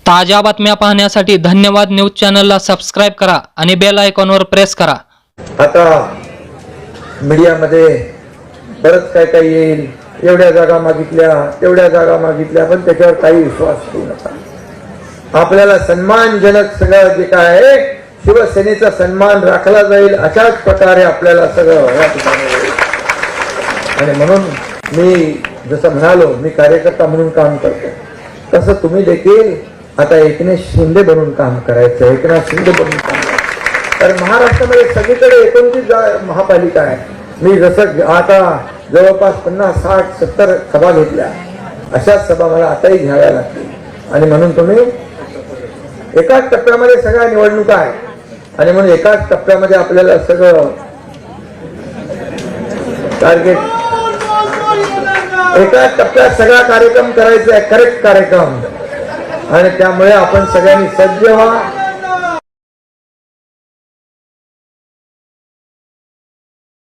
ताज्या बातम्या पाहण्यासाठी धन्यवाद न्यूज चॅनलला सबस्क्राइब करा आणि बेल आयकॉनवर प्रेस करा। आता मीडियामध्ये बरंच काय येईल, एवढ्या जागा मागितल्या तेवढ्या जागा मागितल्या, पण त्याच्यावर काही विश्वास ठेवू नका। आपल्याला सन्मानजनक सगळं जे काय आहे, शिवसेनेचा सन्मान राखला जाईल अशाच प्रकारे आपल्याला सगळं या ठिकाणी होईल। आणि म्हणून मी जसं म्हणालो, मी कार्यकर्ता म्हणून काम करतो, तसं तुम्ही देखील आता एकनाथ शिंदे बनून काम करायचं, एकनाथ शिंदे बनून काम करायचं। तर महाराष्ट्रामध्ये सगळीकडे 29 महापालिका आहे। मी जसं आता जवळपास 50, 60, 70 सभा घेतल्या, अशाच सभा मला आताही घ्याव्या लागतील। आणि म्हणून तुम्ही एकाच टप्प्यामध्ये सगळ्या निवडणुका आहे, आणि म्हणून एकाच टप्प्यामध्ये आपल्याला सगळं टार्गेट, एकाच टप्प्यात सगळा कार्यक्रम करायचा आहे, करेक्ट कार्यक्रम। आणि त्यामुळे आपण सगळ्यांनी सज्ज व्हा।